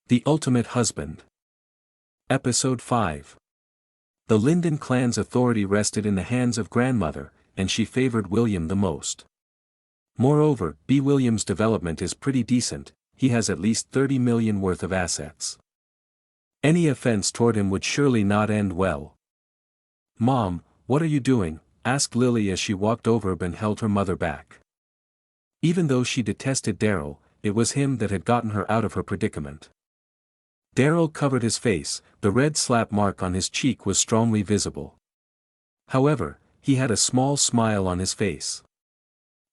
The Ultimate Husband. Episode 5. The Linden clan's authority rested in the hands of grandmother, and she favored William the most. Moreover, B. William's development is pretty decent, he has at least 30 million worth of assets. Any offense toward him would surely not end well. "Mom, what are you doing?" asked Lily as she walked over and held her mother back. Even though she detested Darryl, it was him that had gotten her out of her predicament. Darryl covered his face, the red slap mark on his cheek was strongly visible. However, he had a small smile on his face.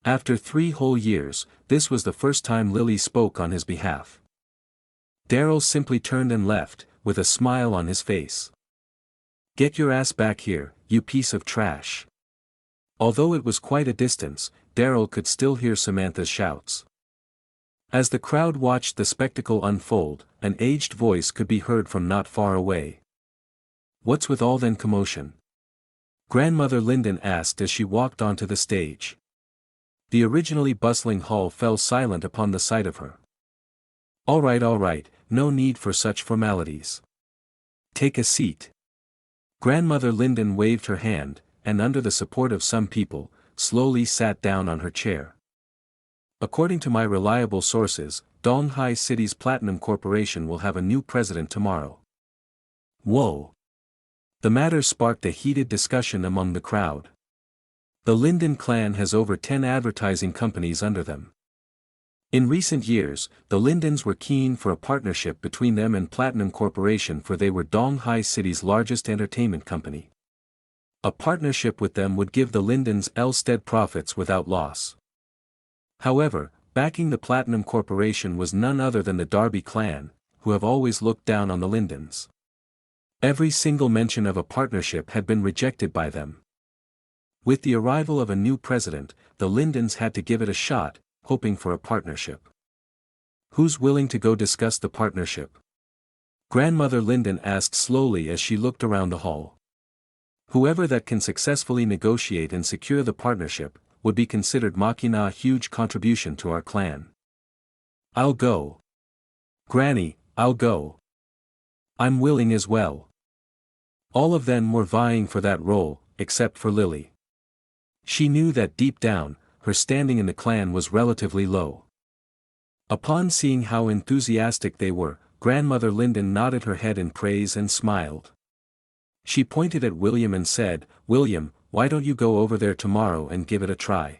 After 3 whole years, this was the first time Lily spoke on his behalf. Darryl simply turned and left, with a smile on his face. "Get your ass back here, you piece of trash." Although it was quite a distance, Darryl could still hear Samantha's shouts. As the crowd watched the spectacle unfold, an aged voice could be heard from not far away. "What's with all that commotion?" Grandmother Linden asked as she walked onto the stage. The originally bustling hall fell silent upon the sight of her. All right, no need for such formalities. Take a seat." Grandmother Linden waved her hand, and under the support of some people, slowly sat down on her chair. "According to my reliable sources, Donghai City's Platinum Corporation will have a new president tomorrow." Whoa! The matter sparked a heated discussion among the crowd. The Linden clan has over 10 advertising companies under them. In recent years, the Lindens were keen for a partnership between them and Platinum Corporation, for they were Donghai City's largest entertainment company. A partnership with them would give the Lindens steady profits without loss. However, backing the Platinum Corporation was none other than the Darby clan, who have always looked down on the Lindens. Every single mention of a partnership had been rejected by them. With the arrival of a new president, the Lindens had to give it a shot, hoping for a partnership. "Who's willing to go discuss the partnership?" Grandmother Linden asked slowly as she looked around the hall. Whoever that can successfully negotiate and secure the partnership, would be considered making a huge contribution to our clan. "I'll go." "Granny, I'll go." "I'm willing as well." All of them were vying for that role, except for Lily. She knew that deep down, her standing in the clan was relatively low. Upon seeing how enthusiastic they were, Grandmother Linden nodded her head in praise and smiled. She pointed at William and said, "William, why don't you go over there tomorrow and give it a try?"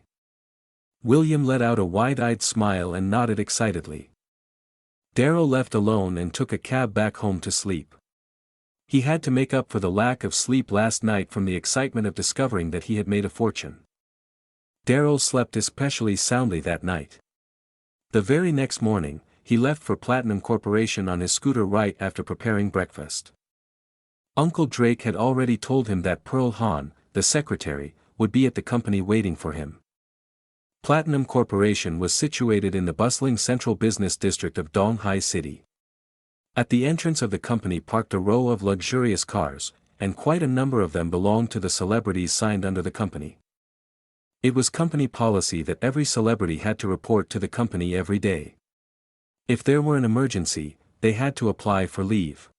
William let out a wide-eyed smile and nodded excitedly. Darryl left alone and took a cab back home to sleep. He had to make up for the lack of sleep last night from the excitement of discovering that he had made a fortune. Darryl slept especially soundly that night. The very next morning, he left for Platinum Corporation on his scooter right after preparing breakfast. Uncle Drake had already told him that Pearl Hahn, the secretary, would be at the company waiting for him. Platinum Corporation was situated in the bustling central business district of Donghai City. At the entrance of the company parked a row of luxurious cars, and quite a number of them belonged to the celebrities signed under the company. It was company policy that every celebrity had to report to the company every day. If there were an emergency, they had to apply for leave.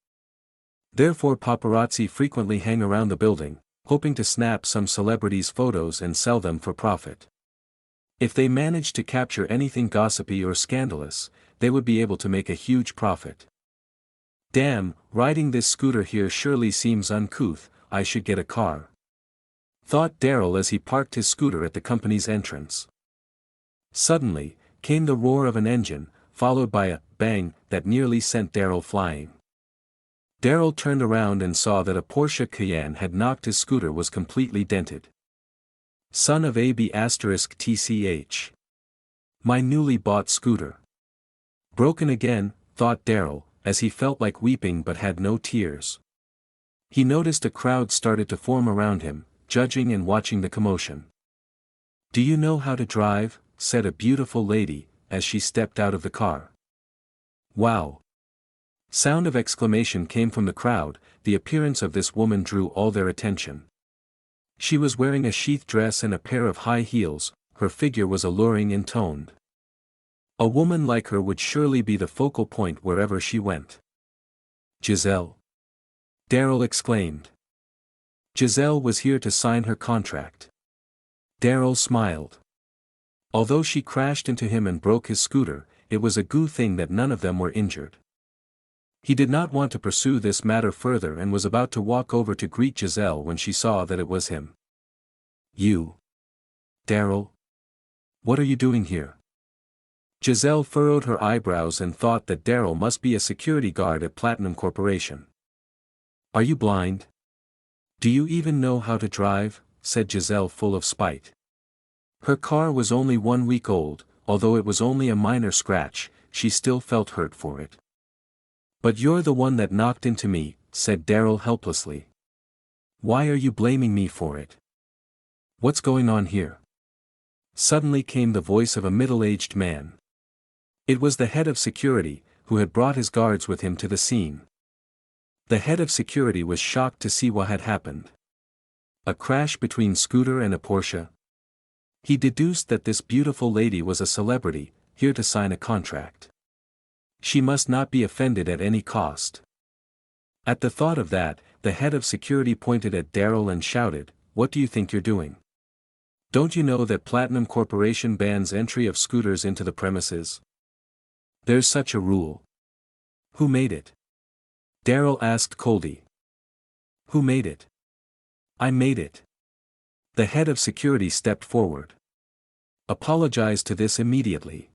Therefore paparazzi frequently hang around the building, hoping to snap some celebrities' photos and sell them for profit. If they managed to capture anything gossipy or scandalous, they would be able to make a huge profit. "Damn, riding this scooter here surely seems uncouth, I should get a car," thought Darryl as he parked his scooter at the company's entrance. Suddenly, came the roar of an engine, followed by a bang that nearly sent Darryl flying. Darryl turned around and saw that a Porsche Cayenne had knocked his scooter was completely dented. Son of AB*TCH. My newly bought scooter. Broken again, thought Darryl, as he felt like weeping but had no tears. He noticed a crowd started to form around him, judging and watching the commotion. "Do you know how to drive?" said a beautiful lady, as she stepped out of the car. "Wow!" Sound of exclamation came from the crowd. The appearance of this woman drew all their attention. She was wearing a sheath dress and a pair of high heels, her figure was alluring and toned. A woman like her would surely be the focal point wherever she went. Giselle? Darrell exclaimed. Giselle was here to sign her contract. Darrell smiled. Although she crashed into him and broke his scooter, it was a good thing that none of them were injured. He did not want to pursue this matter further and was about to walk over to greet Giselle when she saw that it was him. You? Darrell? What are you doing here? Giselle furrowed her eyebrows and thought that Darrell must be a security guard at Platinum Corporation. Are you blind? Do you even know how to drive? Said Giselle full of spite. Her car was only 1 week old, although it was only a minor scratch, she still felt hurt for it. But you're the one that knocked into me, said Darrell helplessly. Why are you blaming me for it? What's going on here? Suddenly came the voice of a middle-aged man. It was the head of security, who had brought his guards with him to the scene. The head of security was shocked to see what had happened. A crash between Scooter and a Porsche? He deduced that this beautiful lady was a celebrity, here to sign a contract. She must not be offended at any cost. At the thought of that, the head of security pointed at Darrell and shouted, "What do you think you're doing? Don't you know that Platinum Corporation bans entry of scooters into the premises? There's such a rule." Who made it? Darrell asked coldly. Who made it? I made it. The head of security stepped forward. Apologize to this immediately.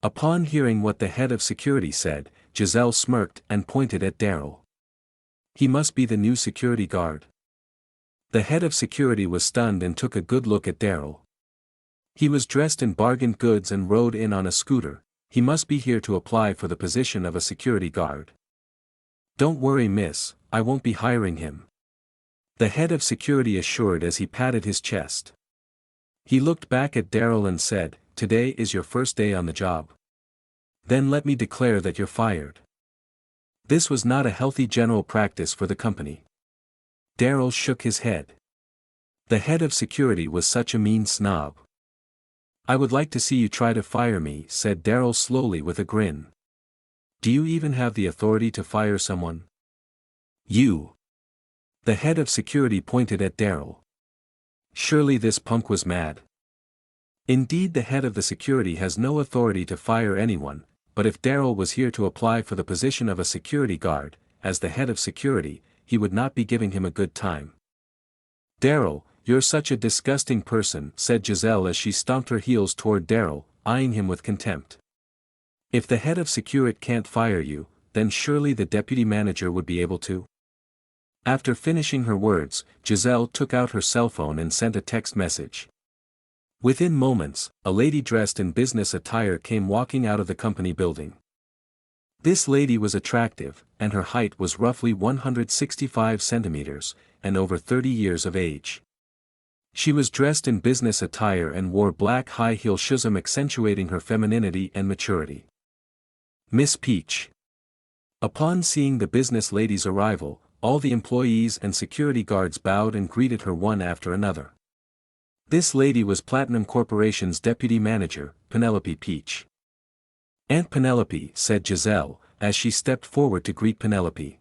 Upon hearing what the head of security said, Giselle smirked and pointed at Darrell. He must be the new security guard. The head of security was stunned and took a good look at Darrell. He was dressed in bargain goods and rode in on a scooter. He must be here to apply for the position of a security guard. Don't worry, miss, I won't be hiring him. The head of security assured as he patted his chest. He looked back at Darrell and said, "Today is your first day on the job. Then let me declare that you're fired." This was not a healthy general practice for the company. Darrell shook his head. The head of security was such a mean snob. "I would like to see you try to fire me," said Darrell slowly with a grin. "Do you even have the authority to fire someone?" You. The head of security pointed at Darrell. Surely this punk was mad. Indeed, the head of the security has no authority to fire anyone, but if Darrell was here to apply for the position of a security guard, as the head of security, he would not be giving him a good time. "Darrell, you're such a disgusting person," said Giselle as she stomped her heels toward Darrell, eyeing him with contempt. "If the head of security can't fire you, then surely the deputy manager would be able to." After finishing her words, Giselle took out her cell phone and sent a text message. Within moments, a lady dressed in business attire came walking out of the company building. This lady was attractive, and her height was roughly 165 centimeters, and over 30 years of age. She was dressed in business attire and wore black high-heel shoes accentuating her femininity and maturity. Miss Peach. Upon seeing the business lady's arrival, all the employees and security guards bowed and greeted her one after another. This lady was Platinum Corporation's deputy manager, Penelope Peach. "Aunt Penelope," said Giselle, as she stepped forward to greet Penelope.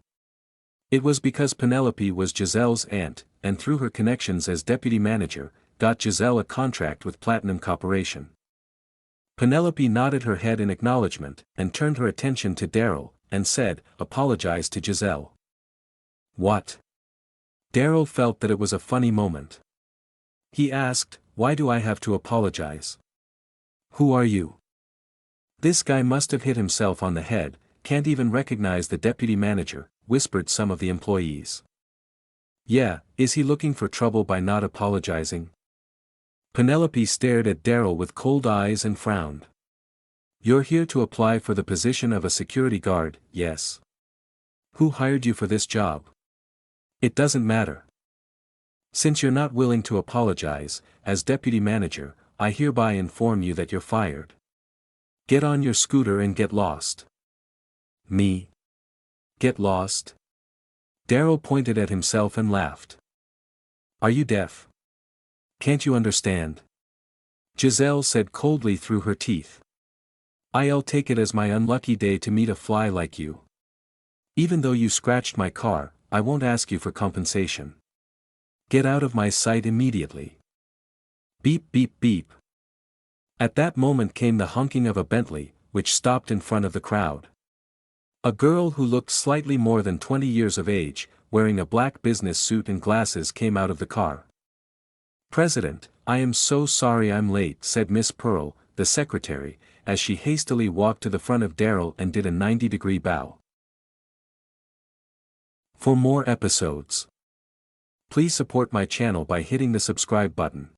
It was because Penelope was Giselle's aunt, and through her connections as deputy manager, got Giselle a contract with Platinum Corporation. Penelope nodded her head in acknowledgement, and turned her attention to Darrell, and said, "Apologize to Giselle." What? Darrell felt that it was a funny moment. He asked, "Why do I have to apologize? Who are you?" "This guy must have hit himself on the head, can't even recognize the deputy manager," whispered some of the employees. "Yeah, is he looking for trouble by not apologizing?" Penelope stared at Darrell with cold eyes and frowned. "You're here to apply for the position of a security guard, yes? Who hired you for this job?" "It doesn't matter. Since you're not willing to apologize, as deputy manager, I hereby inform you that you're fired. Get on your scooter and get lost." "Me? Get lost?" Darrell pointed at himself and laughed. "Are you deaf? Can't you understand?" Giselle said coldly through her teeth. I'll take it as my unlucky day to meet a fly like you. Even though you scratched my car, I won't ask you for compensation. Get out of my sight immediately. Beep beep beep. At that moment came the honking of a Bentley, which stopped in front of the crowd. A girl who looked slightly more than 20 years of age, wearing a black business suit and glasses came out of the car. "President, I am so sorry I'm late," said Miss Pearl, the secretary, as she hastily walked to the front of Daryl and did a 90-degree bow. For more episodes, please support my channel by hitting the subscribe button.